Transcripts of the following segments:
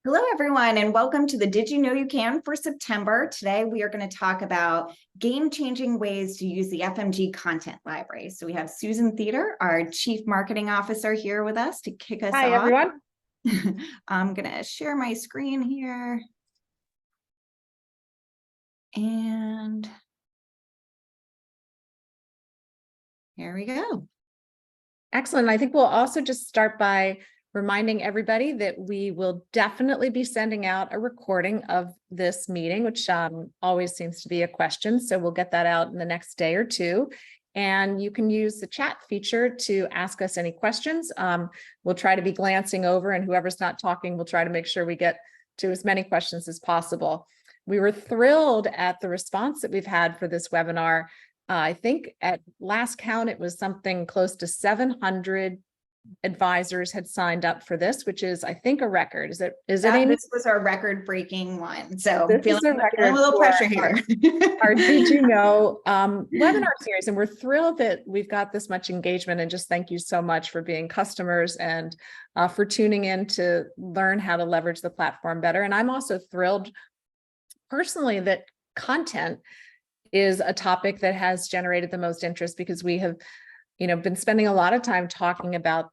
Hello, everyone, and welcome to the Did You Know You Can for September. Today, we are going to talk about game-changing ways to use the FMG content library. So we have Susan Theder, our Chief Marketing Officer, here with us to kick us off. Hi, everyone. I'm going to share my screen here. And here we go. Excellent. I think we'll also just start by reminding everybody that we will definitely be sending out a recording of this meeting, which always seems to be a question. So we'll get that out in the next day or two. And you can use the chat feature to ask us any questions. We'll try to be glancing over, and whoever's not talking, we'll try to make sure we get to as many questions as possible. We were thrilled at the response that we've had for this webinar. I think at last count, it was something close to 700 advisors had signed up for this, which is, I think, a record. Is it? This was our record-breaking one. So feeling a little pressure here. Our Did You Know webinar series, and we're thrilled that we've got this much engagement. And just thank you so much for being customers and for tuning in to learn how to leverage the platform better. And I'm also thrilled personally that content is a topic that has generated the most interest, because we have, been spending a lot of time talking about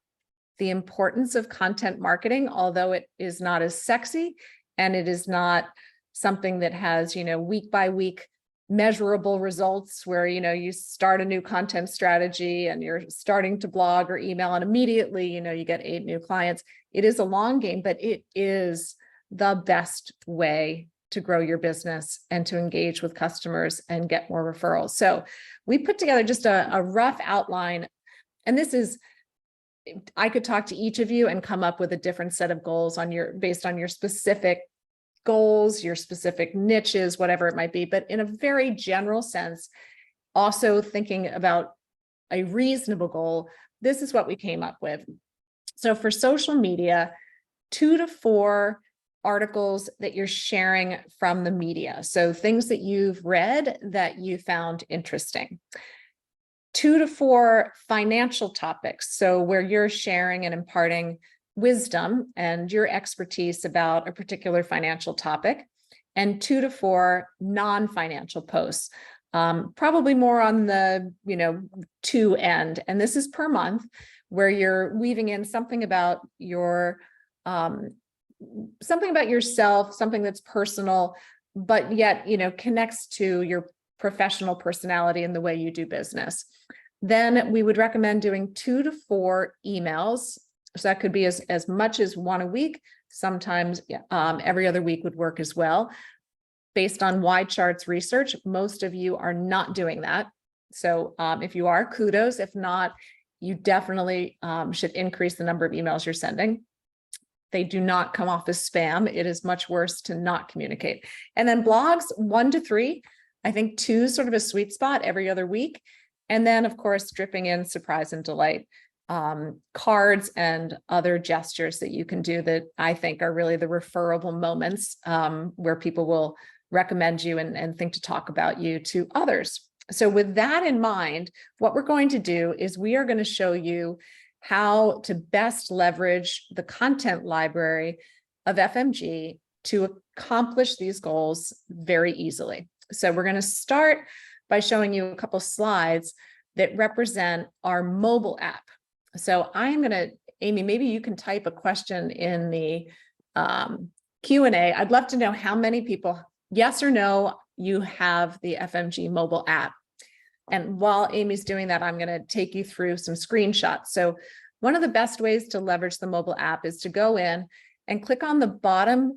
the importance of content marketing, although it is not as sexy and it is not something that has, week by week measurable results where, you start a new content strategy and you're starting to blog or email and immediately, you get 8 new clients. It is a long game, but it is the best way to grow your business and to engage with customers and get more referrals. So we put together just a rough outline, and this is, I could talk to each of you and come up with a different set of goals based on your specific goals, your specific niches, whatever it might be, but in a very general sense, also thinking about a reasonable goal. This is what we came up with. So for social media, 2 to 4 articles that you're sharing from the media. So things that you've read that you found interesting. 2 to 4 financial topics. So where you're sharing and imparting wisdom and your expertise about a particular financial topic. And 2 to 4 non-financial posts, probably more on the, 2 end. And this is per month, where you're weaving in something about your something about yourself, something that's personal, but yet, connects to your professional personality and the way you do business. Then we would recommend doing 2 to 4 emails. So that could be as much as 1 a week. Sometimes every other week would work as well. Based on YChart's research, most of you are not doing that. So if you are, kudos. If not, you definitely should increase the number of emails you're sending. They do not come off as spam. It is much worse to not communicate. And then blogs, 1 to 3. I think 2 is sort of a sweet spot every other week. And then, of course, dripping in surprise and delight, cards and other gestures that you can do that I think are really the referable moments where people will recommend you and think to talk about you to others. So with that in mind, what we're going to do is we are going to show you how to best leverage the content library of FMG to accomplish these goals very easily. So we're going to start by showing you a couple slides that represent our mobile app. So I am going to, Amy, maybe you can type a question in the Q&A. I'd love to know how many people, yes or no, you have the FMG mobile app. And while Amy's doing that, I'm going to take you through some screenshots. So one of the best ways to leverage the mobile app is to go in and click on the bottom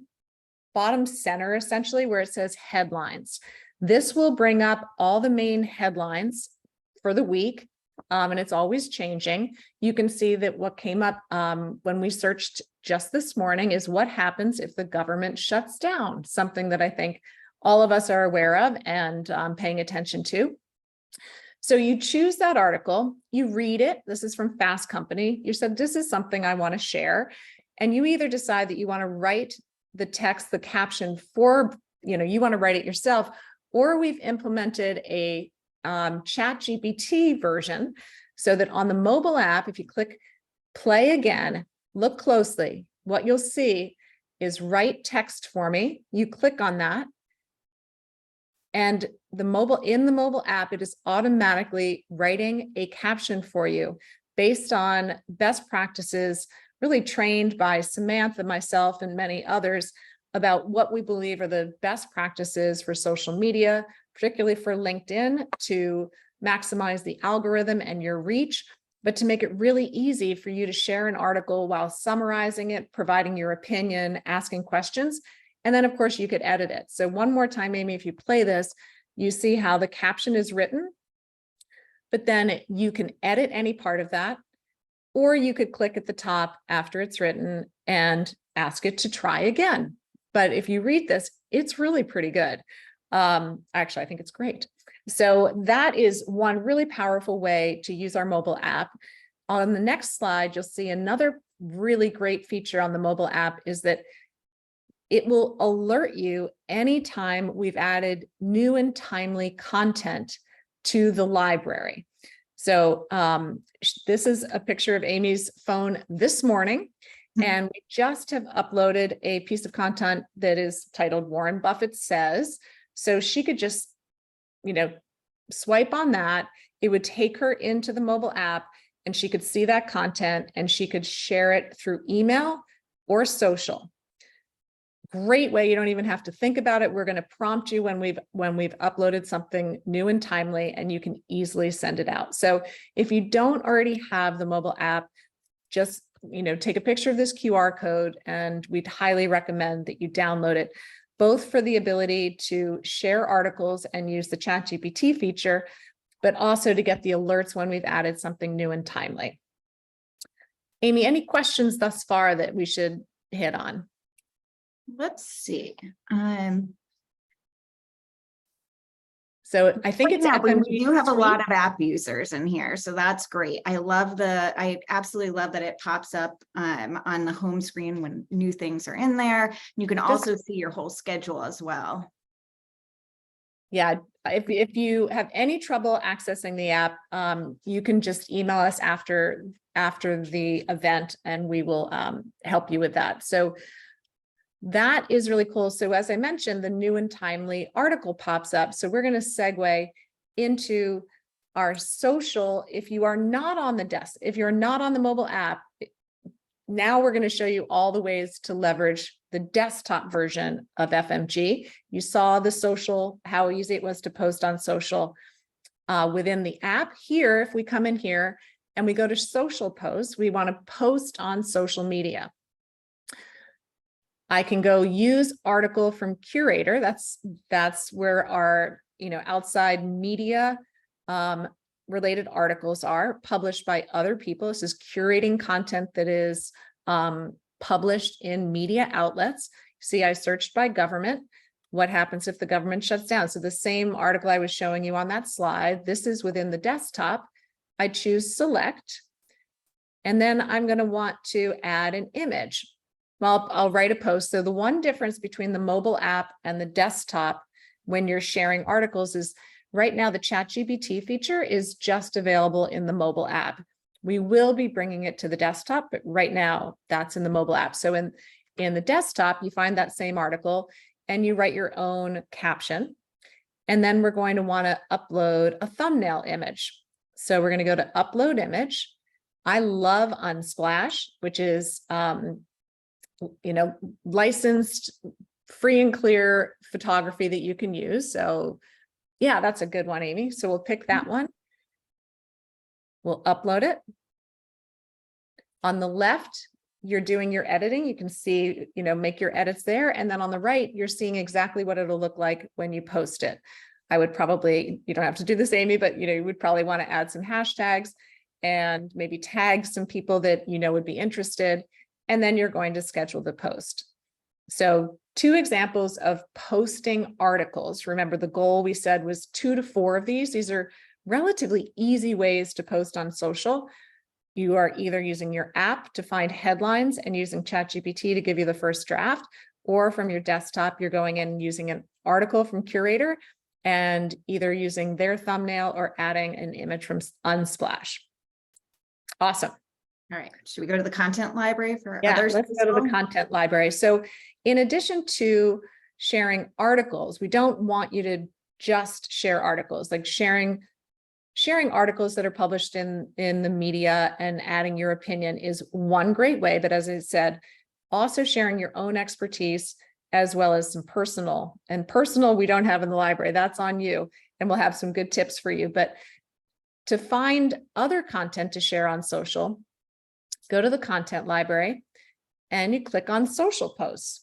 center, essentially, where it says headlines. This will bring up all the main headlines for the week, and it's always changing. You can see that what came up when we searched just this morning is what happens if the government shuts down, something that I think all of us are aware of and paying attention to. So you choose that article, you read it. This is from Fast Company. You said, this is something I want to share. And you either decide that you want to write the text, the caption for, you want to write it yourself, or we've implemented a ChatGPT version so that on the mobile app, if you click play again, look closely, what you'll see is write text for me. You click on that. And in the mobile app, it is automatically writing a caption for you based on best practices, really trained by Samantha, myself, and many others about what we believe are the best practices for social media, particularly for LinkedIn, to maximize the algorithm and your reach, but to make it really easy for you to share an article while summarizing it, providing your opinion, asking questions. And then, of course, you could edit it. So one more time, Amy, if you play this, you see how the caption is written, but then you can edit any part of that, or you could click at the top after it's written and ask it to try again. But if you read this, it's really pretty good. Actually, I think it's great. So that is one really powerful way to use our mobile app. On the next slide, you'll see another really great feature on the mobile app is that it will alert you anytime we've added new and timely content to the library. So this is a picture of Amy's phone this morning, and we just have uploaded a piece of content that is titled Warren Buffett Says. So she could just, swipe on that. It would take her into the mobile app and she could see that content and she could share it through email or social. Great way. You don't even have to think about it. We're going to prompt you when we've uploaded something new and timely, and you can easily send it out. So if you don't already have the mobile app, just, take a picture of this QR code, and we'd highly recommend that you download it, both for the ability to share articles and use the ChatGPT feature, but also to get the alerts when we've added something new and timely. Amy, any questions thus far that we should hit on? Let's see. So I think it's FMG. We do have a lot of app users in here, so that's great. I absolutely love that it pops up on the home screen when new things are in there. You can also see your whole schedule as well. Yeah, if you have any trouble accessing the app, you can just email us after the event, and we will help you with that. So that is really cool. So as I mentioned, the new and timely article pops up. So we're going to segue into our social. If you are not on the desk, if you're not on the mobile app, now we're going to show you all the ways to leverage the desktop version of FMG. You saw the social, how easy it was to post on social within the app. Here, if we come in here and we go to social posts, we want to post on social media. I can go use article from curator. That's where our outside media related articles are published by other people. This is curating content that is published in media outlets. See, I searched by government. What happens if the government shuts down? So the same article I was showing you on that slide, this is within the desktop. I choose select, and then I'm going to want to add an image. Well, I'll write a post. So the one difference between the mobile app and the desktop when you're sharing articles is right now the ChatGPT feature is just available in the mobile app. We will be bringing it to the desktop, but right now that's in the mobile app. So in the desktop, you find that same article and you write your own caption. And then we're going to want to upload a thumbnail image. So we're going to go to upload image. I love Unsplash, which is licensed, free and clear photography that you can use. So yeah, that's a good one, Amy. So we'll pick that one. We'll upload it. On the left, you're doing your editing. You can see, make your edits there. And then on the right, you're seeing exactly what it'll look like when you post it. I would probably, you don't have to do this, Amy, but you would probably want to add some hashtags and maybe tag some people that would be interested. And then you're going to schedule the post. So 2 examples of posting articles. Remember, the goal we said was 2 to 4 of these. These are relatively easy ways to post on social. You are either using your app to find headlines and using ChatGPT to give you the first draft, or from your desktop, you're going in and using an article from Curator and either using their thumbnail or adding an image from Unsplash. Awesome. All right, should we go to the content library for Yeah, others? let's go to the content library. So in addition to sharing articles, we don't want you to just share articles, like sharing articles that are published in the media and adding your opinion is one great way. But as I said, also sharing your own expertise as well as some personal. And personal we don't have in the library. That's on you. And we'll have some good tips for you. But to find other content to share on social, go to the content library and you click on social posts.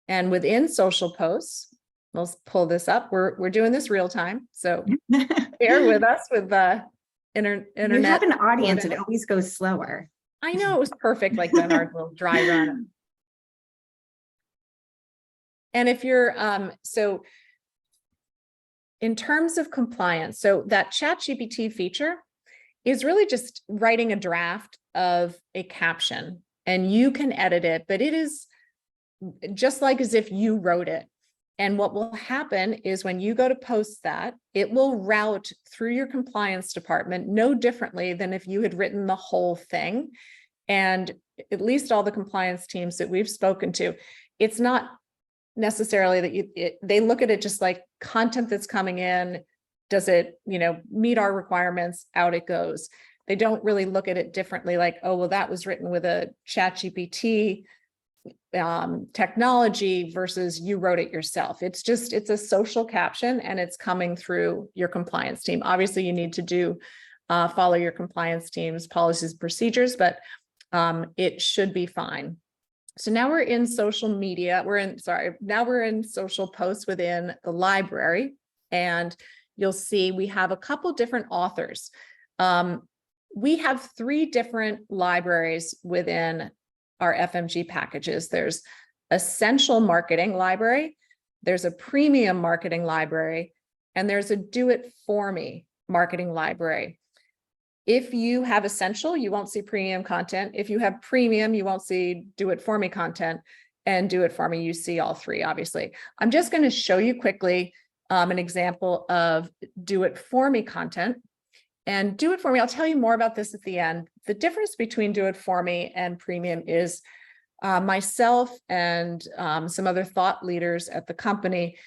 And within social posts, we'll pull this up. We're doing this real time. So bear with us with the internet. You have an audience, it always goes slower. I know, it was perfect, like on our little dry run. And if you're, so in terms of compliance, so that ChatGPT feature is really just writing a draft of a caption and you can edit it, but it is just like as if you wrote it. And what will happen is when you go to post that, it will route through your compliance department no differently than if you had written the whole thing. And at least all the compliance teams that we've spoken to, it's not necessarily that they look at it just like content that's coming in. Does it, meet our requirements? Out it goes. They don't really look at it differently, like, oh, well, that was written with a ChatGPT technology versus you wrote it yourself. It's a social caption and it's coming through your compliance team. Obviously, you need to follow your compliance team's policies and procedures, but it should be fine. So now we're in social media. Now we're in social posts within the library, and you'll see we have a couple different authors. We have 3 different libraries within our FMG packages. There's Essential Marketing Library, there's a Premium Marketing Library, and there's a Do It For Me Marketing Library. If you have Essential, you won't see premium content. If you have Premium, you won't see Do It For Me content, and Do It For Me, you see all 3, obviously. I'm just going to show you quickly an example of Do It For Me content. And Do It For Me, I'll tell you more about this at the end. The difference between Do It For Me and Premium is myself and some other thought leaders at the company,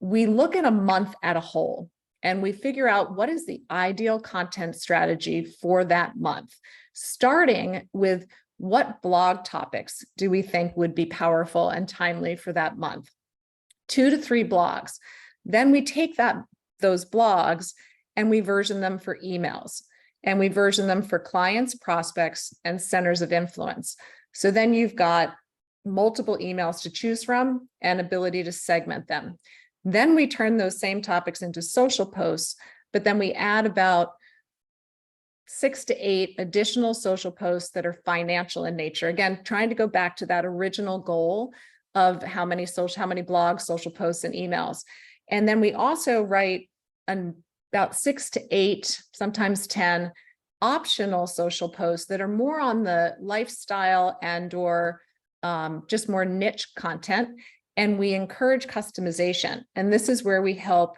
we look at a month at a whole and we figure out what is the ideal content strategy for that month, starting with what blog topics do we think would be powerful and timely for that month? 2 to 3 blogs. Then we take those blogs and we version them for emails, and we version them for clients, prospects, and centers of influence. So then you've got multiple emails to choose from and ability to segment them. Then we turn those same topics into social posts, but then we add about 6 to 8 additional social posts that are financial in nature. Again, trying to go back to that original goal of how many blogs, social posts, and emails. And then we also write about 6 to 8, sometimes 10 optional social posts that are more on the lifestyle and or just more niche content. And we encourage customization. And this is where we help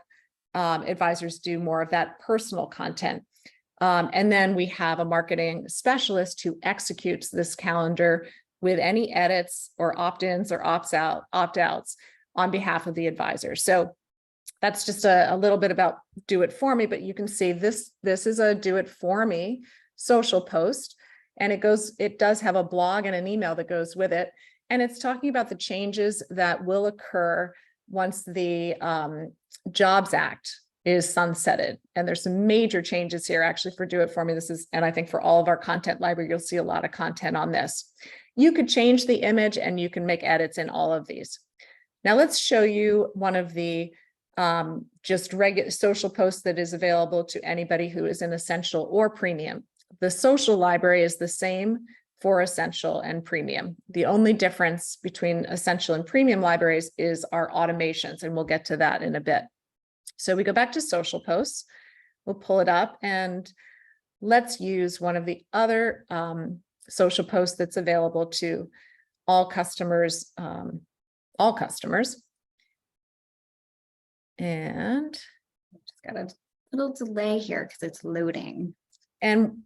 advisors do more of that personal content. And then we have a marketing specialist who executes this calendar with any edits or opt-ins or opt-outs on behalf of the advisor. So that's just a little bit about Do It For Me, but you can see this is a Do It For Me social post, and it does have a blog and an email that goes with it. And it's talking about the changes that will occur once the Jobs Act is sunsetted. And there's some major changes here actually for Do It For Me. And I think for all of our content library, you'll see a lot of content on this. You could change the image and you can make edits in all of these. Now let's show you one of the just regular social posts that is available to anybody who is in Essential or Premium. The social library is the same for Essential and Premium. The only difference between Essential and Premium libraries is our automations, and we'll get to that in a bit. So we go back to social posts, we'll pull it up, and let's use one of the other social posts that's available to all customers. And Just got a little delay here because it's loading. And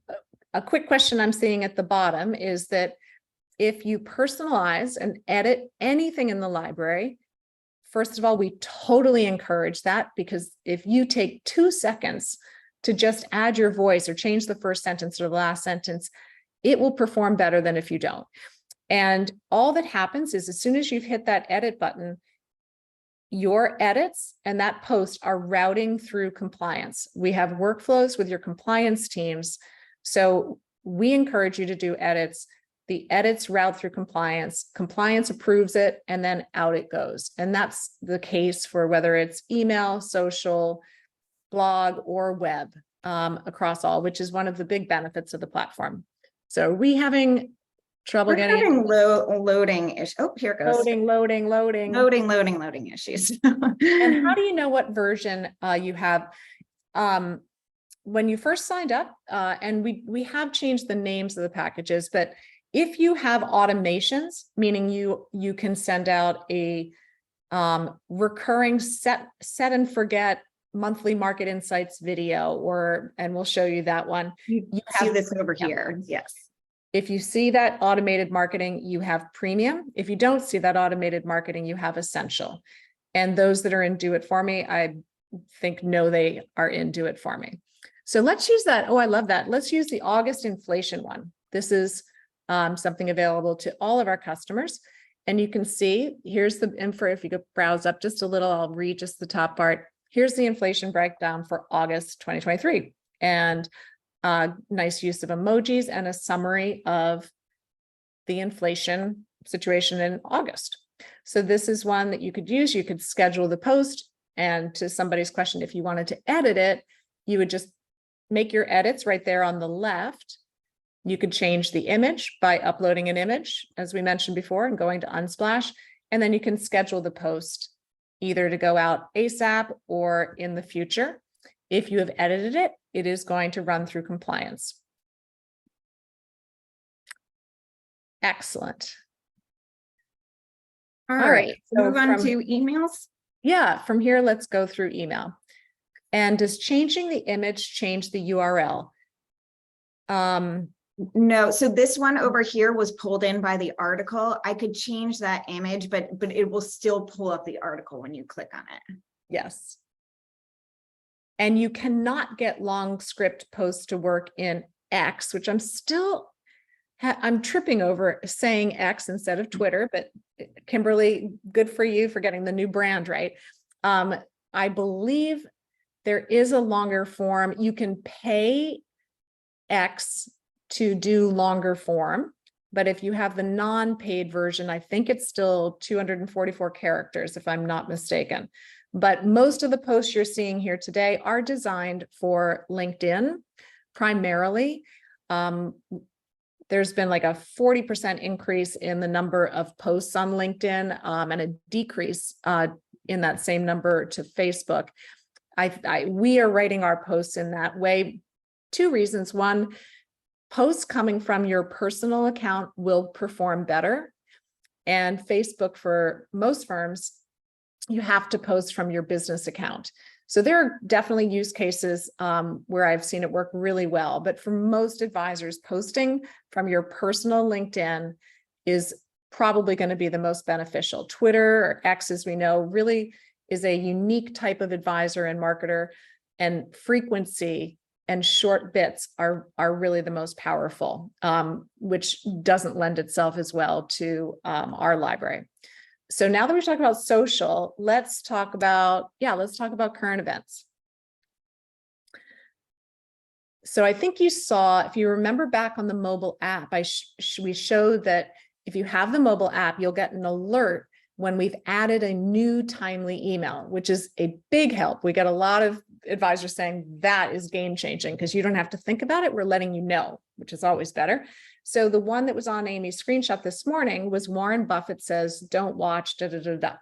a quick question I'm seeing at the bottom is that if you personalize and edit anything in the library, first of all, we totally encourage that, because if you take 2 seconds to just add your voice or change the first sentence or the last sentence, it will perform better than if you don't. And all that happens is as soon as you've hit that edit button, your edits and that post are routing through compliance. We have workflows with your compliance teams. So we encourage you to do edits. The edits route through compliance, compliance approves it, and then out it goes. And that's the case for whether it's email, social, blog, or web, across all, which is one of the big benefits of the platform. So are we having trouble We're getting having loading issues. Oh, here it goes. Loading issues. And how do you know what version you have? When you first signed up, and we have changed the names of the packages, but if you have automations, meaning you can send out a recurring set and forget monthly market insights video, and we'll show you that one. You see this over here. Yes. If you see that automated marketing, you have premium. If you don't see that automated marketing, you have essential. And those that are in Do It For Me, I think know they are in Do It For Me. So let's use that. Oh, I love that. Let's use the August inflation one. This is something available to all of our customers. And you can see, here's the info. If you go browse up just a little, I'll read just the top part. Here's the inflation breakdown for August 2023. And nice use of emojis and a summary of the inflation situation in August. So this is one that you could use. You could schedule the post, and to somebody's question, if you wanted to edit it, you would just make your edits right there on the left. You could change the image by uploading an image, as we mentioned before, and going to Unsplash, and then you can schedule the post either to go out ASAP or in the future. If you have edited it, it is going to run through compliance. Excellent. All right. So move on to emails. Yeah, from here, let's go through email. And does changing the image change the URL? No, so this one over here was pulled in by the article. I could change that image, but it will still pull up the article when you click on it. Yes. And you cannot get long script posts to work in X, which I'm tripping over saying X instead of Twitter, but Kimberly, good for you for getting the new brand right. I believe there is a longer form. You can pay X to do longer form, but if you have the non-paid version, I think it's still 244 characters, if I'm not mistaken. But most of the posts you're seeing here today are designed for LinkedIn primarily. There's been like a 40% increase in the number of posts on LinkedIn, and a decrease in that same number to Facebook. We are writing our posts in that way. 2 reasons. One, posts coming from your personal account will perform better. And Facebook, for most firms, you have to post from your business account. So there are definitely use cases where I've seen it work really well. But for most advisors, posting from your personal LinkedIn is probably going to be the most beneficial. Twitter, or X, as we know, really is a unique type of advisor and marketer, and frequency and short bits are really the most powerful, which doesn't lend itself as well to our library. So now that we've talked about social, let's talk about current events. So I think you saw, if you remember back on the mobile app, we showed that if you have the mobile app, you'll get an alert when we've added a new timely email, which is a big help. We get a lot of advisors saying that is game changing because you don't have to think about it. We're letting you know, which is always better. So the one that was on Amy's screenshot this morning was Warren Buffett says, don't watch, da, da, da, da.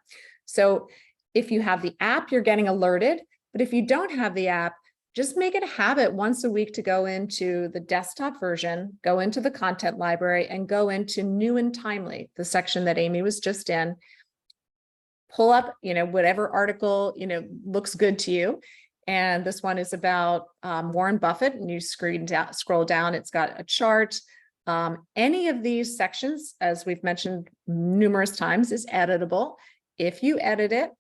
So if you have the app, you're getting alerted. But if you don't have the app, just make it a habit once a week to go into the desktop version, go into the content library, and go into new and timely, the section that Amy was just in. Pull up, whatever article, looks good to you. And this one is about Warren Buffett, and you scroll down, it's got a chart. Any of these sections, as we've mentioned numerous times, is editable. If you edit it,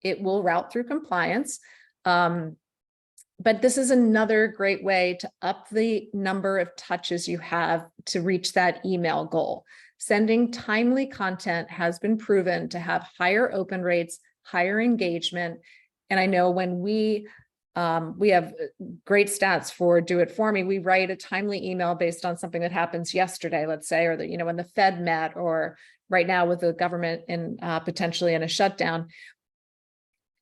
it will route through compliance. But this is another great way to up the number of touches you have to reach that email goal. Sending timely content has been proven to have higher open rates, higher engagement. And I know when we have great stats for Do It For Me. We write a timely email based on something that happens yesterday, let's say, or that, you know, when the Fed met, or right now with the government in potentially in a shutdown.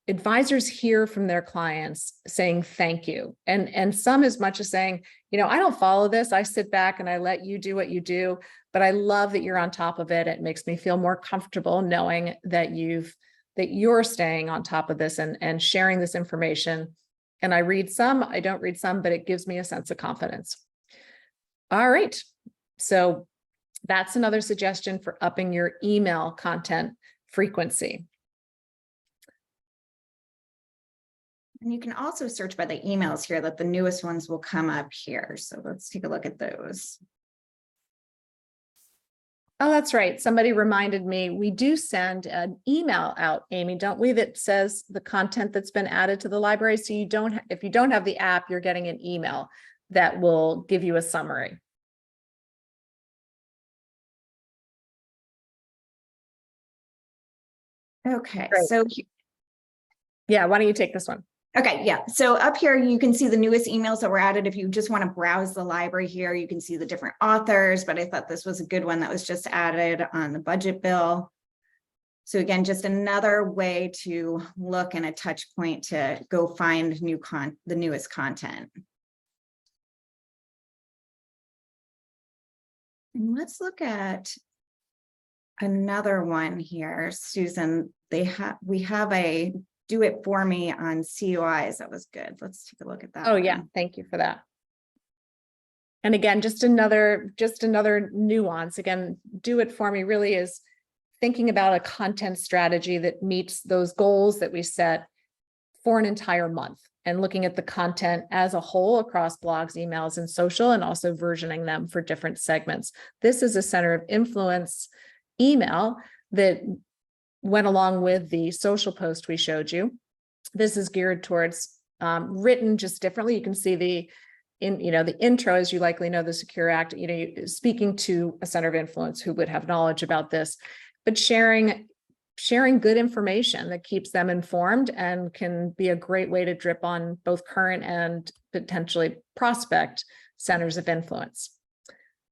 Advisors hear from their clients saying thank you, and some as much as saying, you know, I don't follow this. I sit back and I let you do what you do, but I love that you're on top of it. It makes me feel more comfortable knowing that you're staying on top of this and sharing this information. And I read some, I don't read some, but it gives me a sense of confidence. All right. So that's another suggestion for upping your email content frequency. And you can also search by the emails here, that the newest ones will come up here. So let's take a look at those. Oh, that's right. Somebody reminded me, we do send an email out, Amy, don't we, that says the content that's been added to the library. So you don't, if you don't have the app, you're getting an email that will give you a summary. Okay, Great. so yeah, why don't you take this one? okay, yeah. So up here, you can see the newest emails that were added. If you just want to browse the library here, you can see the different authors, but I thought this was a good one that was just added on the budget bill. So again, just another way to look and a touch point to go find the newest content. And let's look at another one here, Susan. We have a Do It For Me on COIs. That was good. Let's take a look at that. Oh, yeah. Thank you for that. And again, just another nuance. Again, Do It For Me really is thinking about a content strategy that meets those goals that we set for an entire month, and looking at the content as a whole across blogs, emails, and social, and also versioning them for different segments. This is a center of influence email that went along with the social post we showed you. This is geared towards written just differently. You can see the intro, as you likely know, the Secure Act, speaking to a center of influence who would have knowledge about this, but sharing good information that keeps them informed and can be a great way to drip on both current and potentially prospect centers of influence.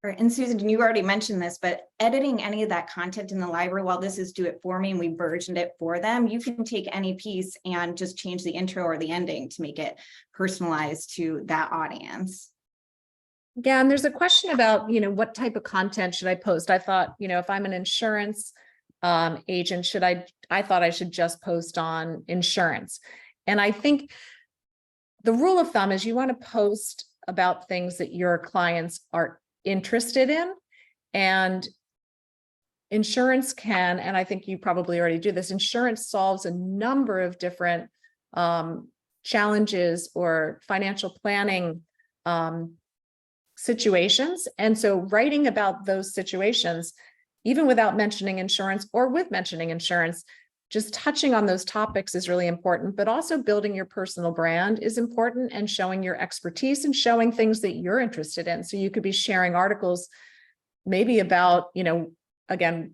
Right. And Susan, you already mentioned this, but editing any of that content in the library, while this is Do It For Me and we versioned it for them, you can take any piece and just change the intro or the ending to make it personalized to that audience. Yeah, and there's a question about, what type of content should I post? I thought, if I'm an insurance agent, I thought I should just post on insurance. And I think the rule of thumb is you want to post about things that your clients are interested in, and insurance can, and I think you probably already do this, insurance solves a number of different challenges or financial planning situations. And so writing about those situations, even without mentioning insurance or with mentioning insurance, just touching on those topics is really important, but also building your personal brand is important, and showing your expertise and showing things that you're interested in. So you could be sharing articles maybe about, again,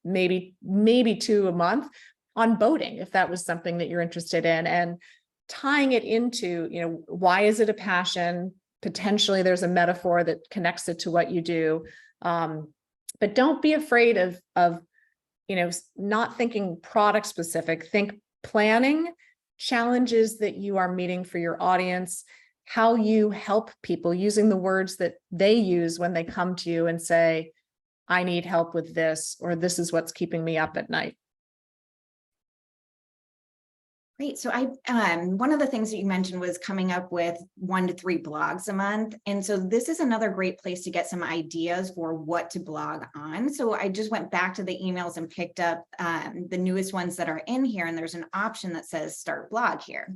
maybe 2 a month on boating, if that was something that you're interested in, and tying it into, why is it a passion? Potentially there's a metaphor that connects it to what you do. But don't be afraid of not thinking product specific. Think planning, challenges that you are meeting for your audience, how you help people, using the words that they use when they come to you and say, I need help with this, or this is what's keeping me up at night. Great. So one of the things that you mentioned was coming up with 1 to 3 blogs a month. And so this is another great place to get some ideas for what to blog on. So I just went back to the emails and picked up the newest ones that are in here. And there's an option that says start blog here.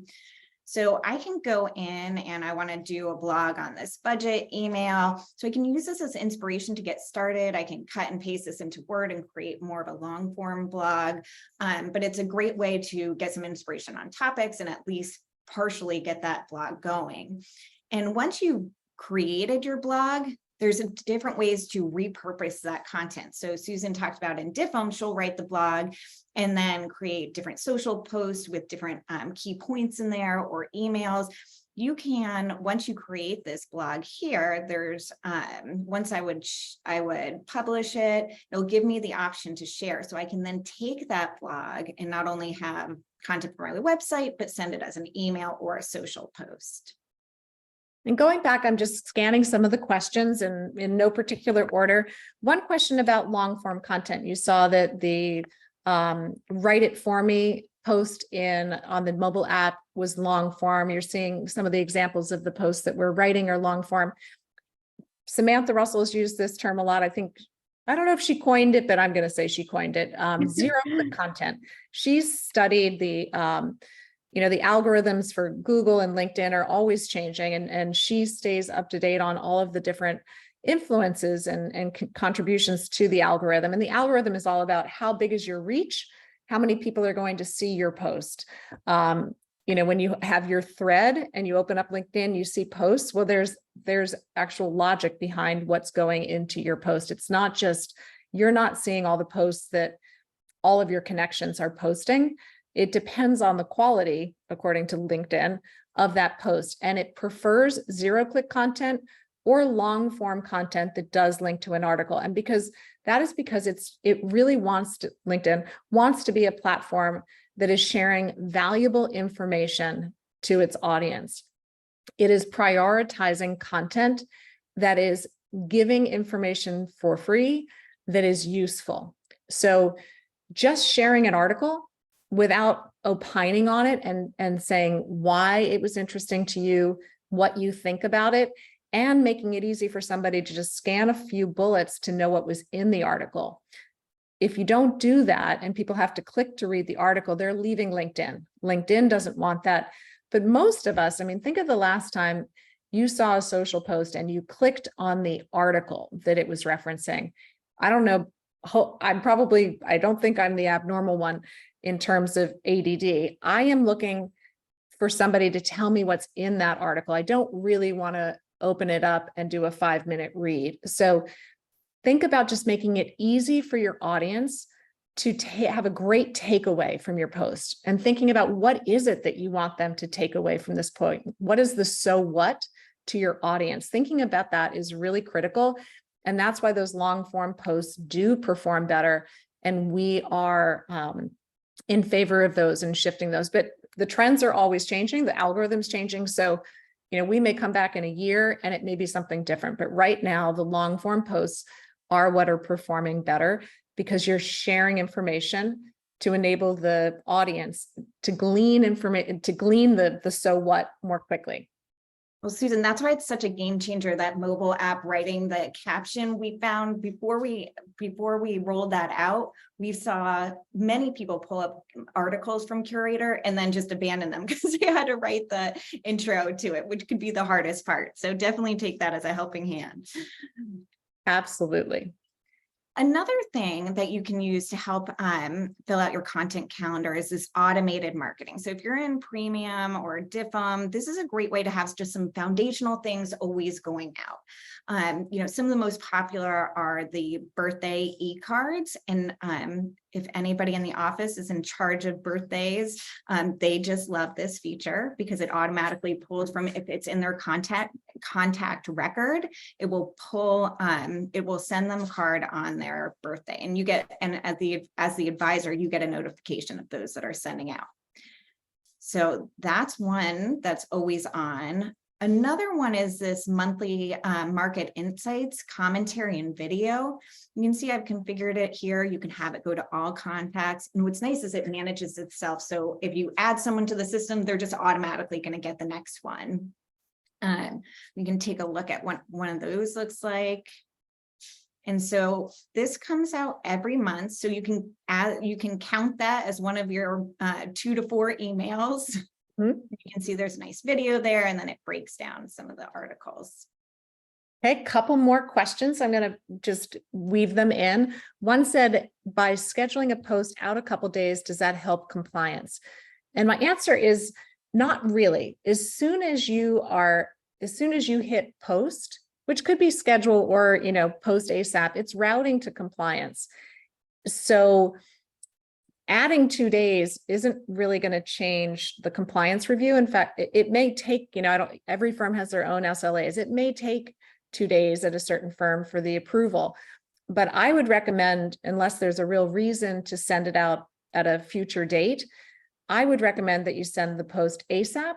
So I can go in and I want to do a blog on this budget email. So I can use this as inspiration to get started. I can cut and paste this into Word and create more of a long form blog. But it's a great way to get some inspiration on topics and at least partially get that blog going. And once you've created your blog, there's different ways to repurpose that content. So Susan talked about in DIFM, she'll write the blog and then create different social posts with different key points in there or emails. You can, once you create this blog here, there's, once I would publish it, it'll give me the option to share. So I can then take that blog and not only have content from my website, but send it as an email or a social post. And going back, I'm just scanning some of the questions in no particular order. One question about long form content. You saw that the write it for me post on the mobile app was long form. You're seeing some of the examples of the posts that we're writing are long form. Samantha Russell has used this term a lot. I don't know if she coined it, but I'm going to say she coined it. Zero click content. She's studied the the algorithms for Google and LinkedIn are always changing, and she stays up to date on all of the different influences and contributions to the algorithm. And the algorithm is all about how big is your reach, how many people are going to see your post. When you have your thread and you open up LinkedIn, you see posts. Well, there's actual logic behind what's going into your post. It's not just, you're not seeing all the posts that all of your connections are posting. It depends on the quality, according to LinkedIn, of that post. And it prefers zero-click content or long-form content that does link to an article. And because it really LinkedIn wants to be a platform that is sharing valuable information to its audience. It is prioritizing content that is giving information for free that is useful. So just sharing an article without opining on it and saying why it was interesting to you, what you think about it, and making it easy for somebody to just scan a few bullets to know what was in the article. If you don't do that and people have to click to read the article, they're leaving LinkedIn. LinkedIn doesn't want that. But most of us, think of the last time you saw a social post and you clicked on the article that it was referencing. I don't know. I don't think I'm the abnormal one in terms of ADD. I am looking for somebody to tell me what's in that article. I don't really want to open it up and do a 5-minute read. So think about just making it easy for your audience to have a great takeaway from your post, and thinking about what is it that you want them to take away from this point? What is the so what to your audience? Thinking about that is really critical. And that's why those long form posts do perform better. And we are in favor of those and shifting those. But the trends are always changing. The algorithm's changing. So, we may come back in a year and it may be something different. But right now, the long form posts are what are performing better, because you're sharing information to enable the audience to glean information, to glean the so what more quickly. Well, Susan, that's why it's such a game changer, that mobile app writing the caption. We found before we rolled that out, we saw many people pull up articles from Curator and then just abandon them because they had to write the intro to it, which could be the hardest part. So definitely take that as a helping hand. Absolutely. Another thing that you can use to help fill out your content calendar is this automated marketing. So if you're in premium or DIFM, this is a great way to have just some foundational things always going out. Some of the most popular are the birthday e-cards. And if anybody in the office is in charge of birthdays, they just love this feature because it automatically pulls from, if it's in their contact record, it will send them a card on their birthday, and you get, and as the advisor, you get a notification of those that are sending out. So that's one that's always on. Another one is this monthly market insights commentary and video. You can see I've configured it here. You can have it go to all contacts. And what's nice is it manages itself. So if you add someone to the system, they're just automatically going to get the next one. We can take a look at what one of those looks like. And so this comes out every month. So you can count that as one of your 2 to 4 emails Mhm. You can see there's a nice video there, and then it breaks down some of the articles. Okay, couple more questions. I'm going to just weave them in. One said, by scheduling a post out a couple days, does that help compliance? And my answer is not really. As soon as you hit post, which could be schedule or, post ASAP, it's routing to compliance. So adding 2 days isn't really going to change the compliance review. In fact, it may take, every firm has their own SLAs. It may take 2 days at a certain firm for the approval. But I would recommend, unless there's a real reason to send it out at a future date, I would recommend that you send the post ASAP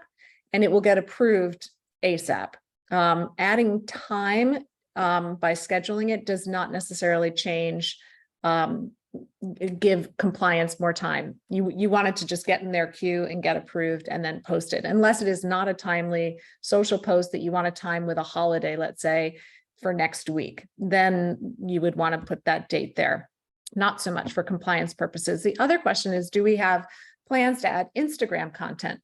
and it will get approved ASAP. Adding time by scheduling it does not necessarily change, give compliance more time. You want it to just get in their queue and get approved and then post it, unless it is not a timely social post that you want to time with a holiday, let's say for next week, then you would want to put that date there. Not so much for compliance purposes. The other question is, do we have plans to add Instagram content?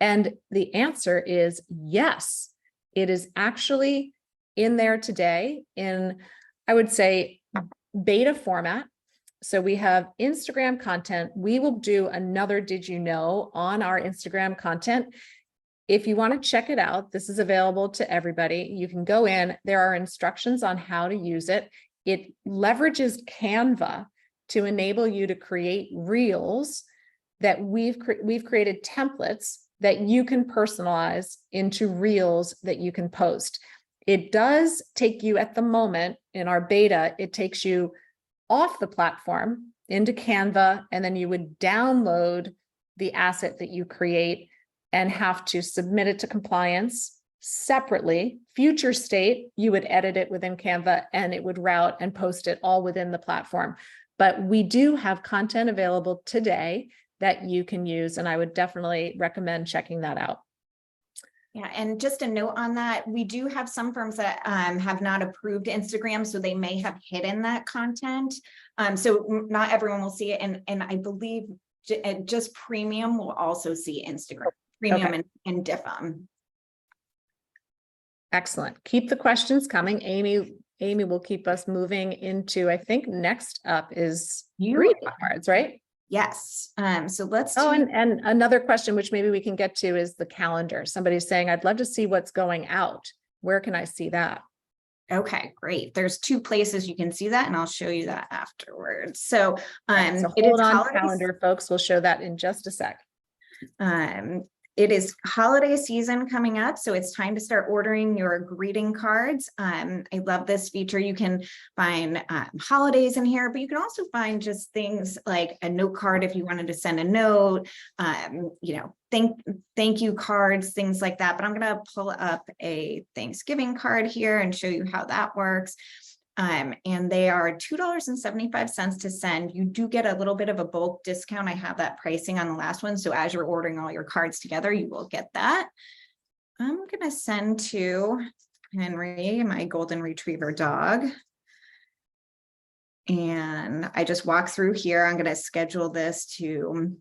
And the answer is yes. It is actually in there today in, I would say, beta format. So we have Instagram content. We will do another Did You Know on our Instagram content. If you want to check it out, this is available to everybody. You can go in. There are instructions on how to use it. It leverages Canva to enable you to create reels that we've created templates that you can personalize into reels that you can post. It does take you, at the moment in our beta, it takes you off the platform into Canva, and then you would download the asset that you create and have to submit it to compliance separately. Future state, you would edit it within Canva and it would route and post it all within the platform. But we do have content available today that you can use, and I would definitely recommend checking that out. Yeah, and just a note on that, we do have some firms that have not approved Instagram, so they may have hidden that content. So not everyone will see it, and I believe just premium will also see Instagram, premium Okay. and DIFM. Excellent. Keep the questions coming. Amy will keep us moving into, I think next up is greeting cards, right? Yes. So let's Oh, and another question, which maybe we can get to, is the calendar. Somebody's saying, I'd love to see what's going out. Where can I see that? Okay, great. There's 2 places you can see that, and I'll show you that afterwards. So, So it hold is on, calendar, folks. We'll show that in just a sec. It is holiday season coming up, so it's time to start ordering your greeting cards. I love this feature. You can find holidays in here, but you can also find just things like a note card if you wanted to send a note, thank you cards, things like that. But I'm going to pull up a Thanksgiving card here and show you how that works. And they are $2.75 to send. You do get a little bit of a bulk discount. I have that pricing on the last one. So as you're ordering all your cards together, you will get that. I'm going to send to Henry, my golden retriever dog. And I just walk through here. I'm going to schedule this to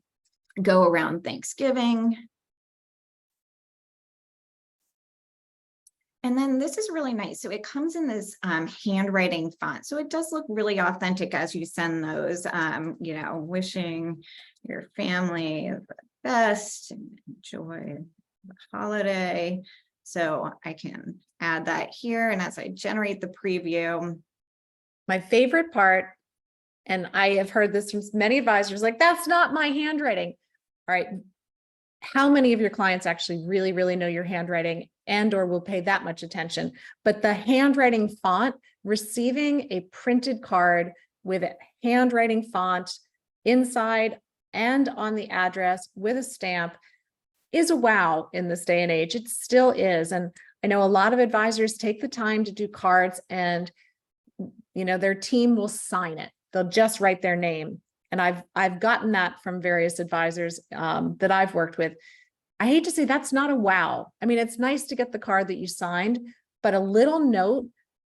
go around Thanksgiving. And then this is really nice. So it comes in this handwriting font. So it does look really authentic as you send those, wishing your family the best and enjoy the holiday. So I can add that here. And as I generate the preview. My favorite part, and I have heard this from many advisors, like, that's not my handwriting. All right. How many of your clients actually really, really know your handwriting and or will pay that much attention? But the handwriting font, receiving a printed card with a handwriting font inside and on the address with a stamp is a wow in this day and age. It still is. And I know a lot of advisors take the time to do cards and, their team will sign it. They'll just write their name. And I've gotten that from various advisors that I've worked with. I hate to say that's not a wow. I mean, it's nice to get the card that you signed, but a little note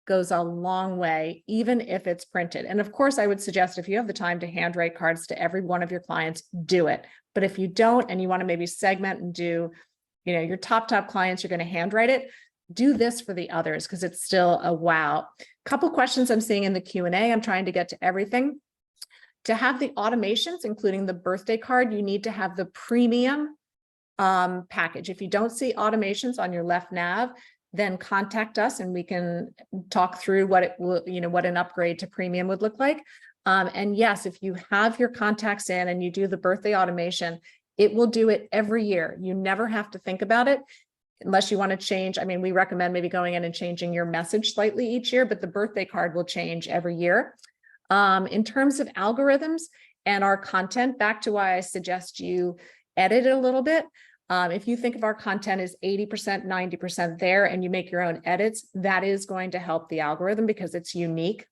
goes a long way, even if it's printed. And of course, I would suggest if you have the time to handwrite cards to every one of your clients, do it. But if you don't, and you want to maybe segment and do, your top clients, you're going to handwrite it, do this for the others because it's still a wow. Couple questions I'm seeing in the Q&A. I'm trying to get to everything. To have the automations, including the birthday card, you need to have the premium package. If you don't see automations on your left nav, then contact us and we can talk through what it will, what an upgrade to premium would look like. And yes, if you have your contacts in and you do the birthday automation, it will do it every year. You never have to think about it unless you want to change. I mean, we recommend maybe going in and changing your message slightly each year, but the birthday card will change every year. In terms of algorithms and our content, back to why I suggest you edit it a little bit. If you think of our content as 80%, 90% there, and you make your own edits, that is going to help the algorithm because it's unique.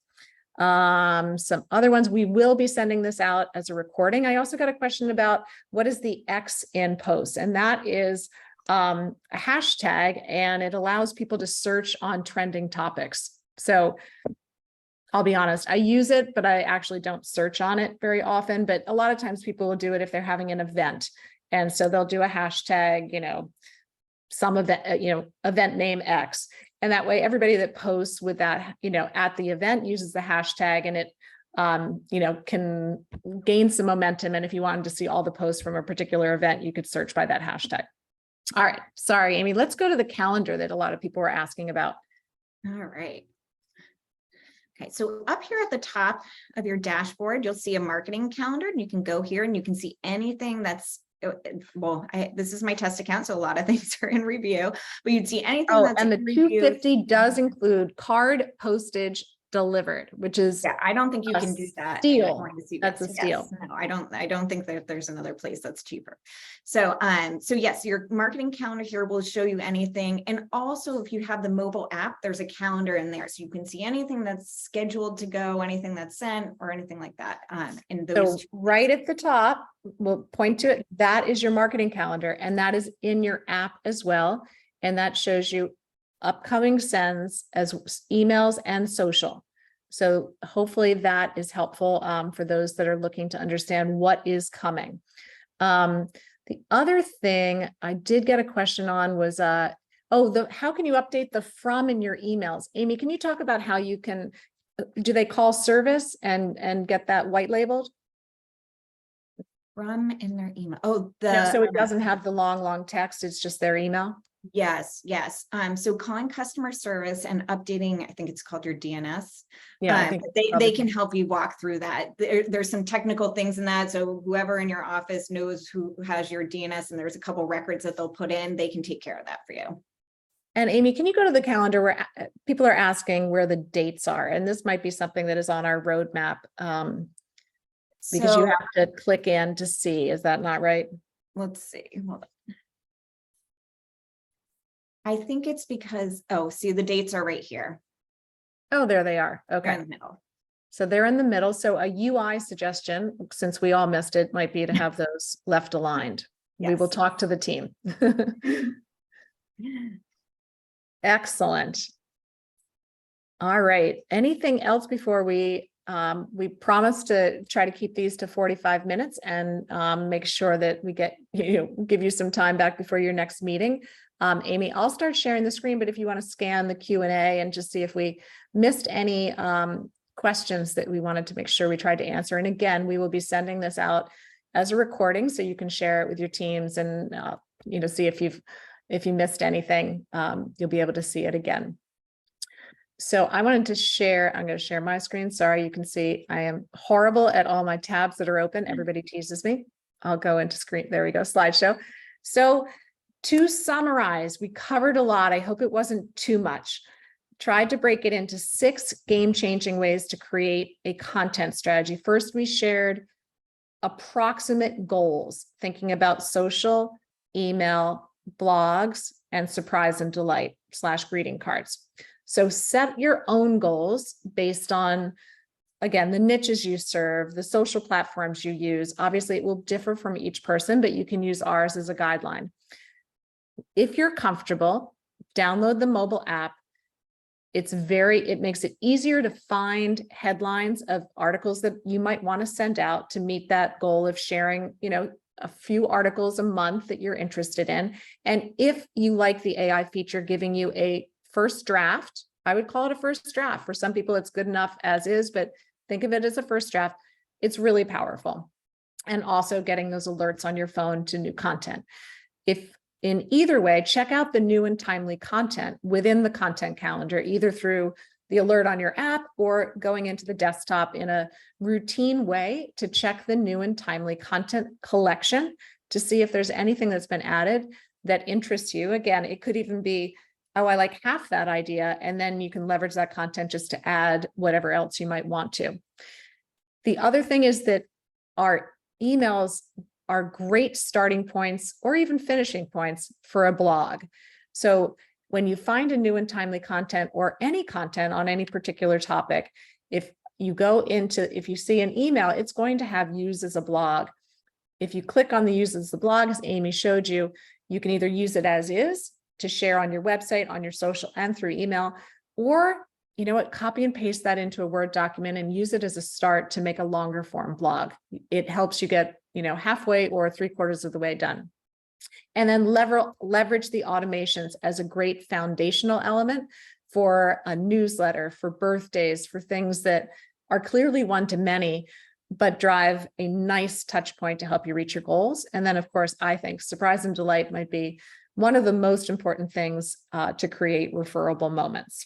Some other ones, we will be sending this out as a recording. I also got a question about what is the X in post, and that is a hashtag, and it allows people to search on trending topics. So I'll be honest, I use it, but I actually don't search on it very often. But a lot of times people will do it if they're having an event. And so they'll do a hashtag, some event, event name X. And that way, everybody that posts with that, at the event uses the hashtag, and it, can gain some momentum. And if you wanted to see all the posts from a particular event, you could search by that hashtag. All right. Sorry, Amy, let's go to the calendar that a lot of people were asking about. All right. Okay, so up here at the top of your dashboard, you'll see a marketing calendar, and you can go here and you can see anything that's, well, this is my test account, so a lot of things are in review, but you'd see anything that's and the in review. 250 does include card postage delivered, which is I don't think you can do that. Steal. That's a steal. Yes, no, I don't think that there's another place that's cheaper. So yes, your marketing calendar here will show you anything. And also if you have the mobile app, there's a calendar in there. So you can see anything that's scheduled to go, anything that's sent, or anything like that. And those so right at the top, we'll point to it. That is your marketing calendar, and that is in your app as well. And that shows you upcoming sends as emails and social. So hopefully that is helpful for those that are looking to understand what is coming. The other thing I did get a question on was, how can you update the from in your emails? Amy, can you talk about how you can, do they call service and get that white labeled? From in their email. Oh, so it doesn't have the long text. It's just their email. Yes. So calling customer service and updating, I think it's called your DNS. Yeah, I think they can help you walk through that. There's some technical things in that. So whoever in your office knows who has your DNS, and there's a couple records that they'll put in, they can take care of that for you. And Amy, can you go to the calendar where people are asking where the dates are? And this might be something that is on our roadmap because you have to click in to see. Is that not right? Let's see. Hold on. I think it's because, see, the dates are right here. Oh, there they are. Okay. They're in the middle. So they're in the middle. So a UI suggestion, since we all missed it, might be to have those left aligned. Yes. We will talk to the team. Excellent. All right. Anything else before we promise to try to keep these to 45 minutes and make sure that we get, give you some time back before your next meeting. Amy, I'll start sharing the screen, but if you want to scan the Q&A and just see if we missed any questions that we wanted to make sure we tried to answer. And again, we will be sending this out as a recording so you can share it with your teams and see if you missed anything, you'll be able to see it again. So I wanted to share, I'm going to share my screen. Sorry, you can see I am horrible at all my tabs that are open. Everybody teases me. I'll go into screen. There we go, slideshow. So to summarize, we covered a lot. I hope it wasn't too much. Tried to break it into 6 game-changing ways to create a content strategy. First, we shared approximate goals, thinking about social, email, blogs, and surprise and delight / greeting cards. So set your own goals based on, again, the niches you serve, the social platforms you use. Obviously, it will differ from each person, but you can use ours as a guideline. If you're comfortable, download the mobile app, it makes it easier to find headlines of articles that you might want to send out to meet that goal of sharing, a few articles a month that you're interested in. And if you like the AI feature giving you a first draft, I would call it a first draft. For some people, it's good enough as is, but think of it as a first draft. It's really powerful. And also getting those alerts on your phone to new content. If in either way, check out the new and timely content within the content calendar, either through the alert on your app or going into the desktop in a routine way to check the new and timely content collection to see if there's anything that's been added that interests you. Again, it could even be, oh, I like half that idea, and then you can leverage that content just to add whatever else you might want to. The other thing is that our emails are great starting points or even finishing points for a blog. So when you find a new and timely content or any content on any particular topic, if you see an email, it's going to have use as a blog. If you click on the use as the blog, as Amy showed you, you can either use it as is to share on your website, on your social, and through email, or copy and paste that into a Word document and use it as a start to make a longer form blog. It helps you get, halfway or 3/4 of the way done. And then leverage the automations as a great foundational element for a newsletter, for birthdays, for things that are clearly one-to-many, but drive a nice touch point to help you reach your goals. And then, of course, I think surprise and delight might be one of the most important things to create referable moments.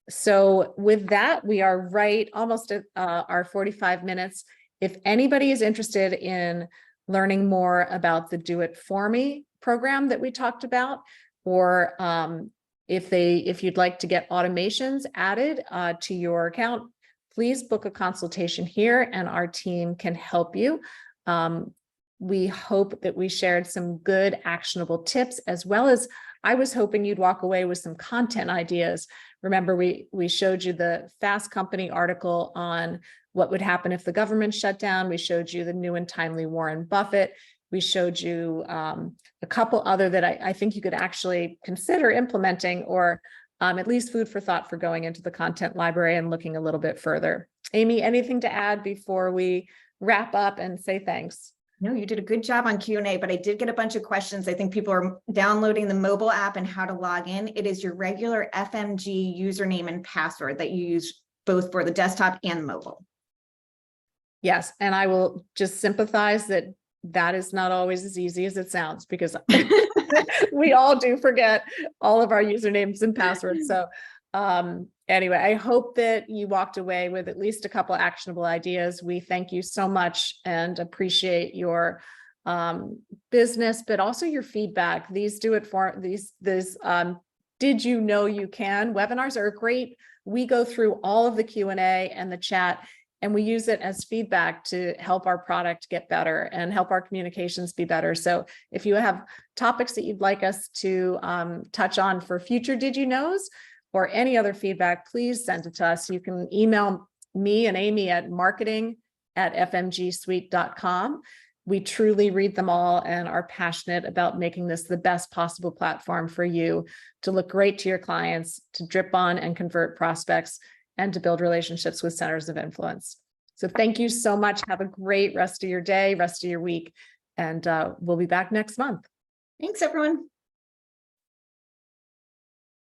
So with that, we are almost at our 45 minutes. If anybody is interested in learning more about the Do It For Me program that we talked about, or if you'd like to get automations added to your account, please book a consultation here and our team can help you. We hope that we shared some good actionable tips, as well as I was hoping you'd walk away with some content ideas. Remember, we showed you the Fast Company article on what would happen if the government shut down. We showed you the new and timely Warren Buffett. We showed you a couple other that I think you could actually consider implementing, or at least food for thought for going into the content library and looking a little bit further. Amy, anything to add before we wrap up and say thanks? No, you did a good job on Q&A, but I did get a bunch of questions. I think people are downloading the mobile app and how to log in. It is your regular FMG username and password that you use both for the desktop and mobile. Yes, and I will just sympathize that is not always as easy as it sounds, because we all do forget all of our usernames and passwords. So anyway, I hope that you walked away with at least a couple actionable ideas. We thank you so much and appreciate your business, but also your feedback. These Did You Know You Can webinars are great. We go through all of the Q&A and the chat, and we use it as feedback to help our product get better and help our communications be better. So if you have topics that you'd like us to touch on for future Did You Knows, or any other feedback, please send it to us. You can email me and Amy at marketing@fmgsuite.com. We truly read them all and are passionate about making this the best possible platform for you to look great to your clients, to drip on and convert prospects, and to build relationships with centers of influence. So thank you so much. Have a great rest of your day, rest of your week, and we'll be back next month. Thanks, everyone.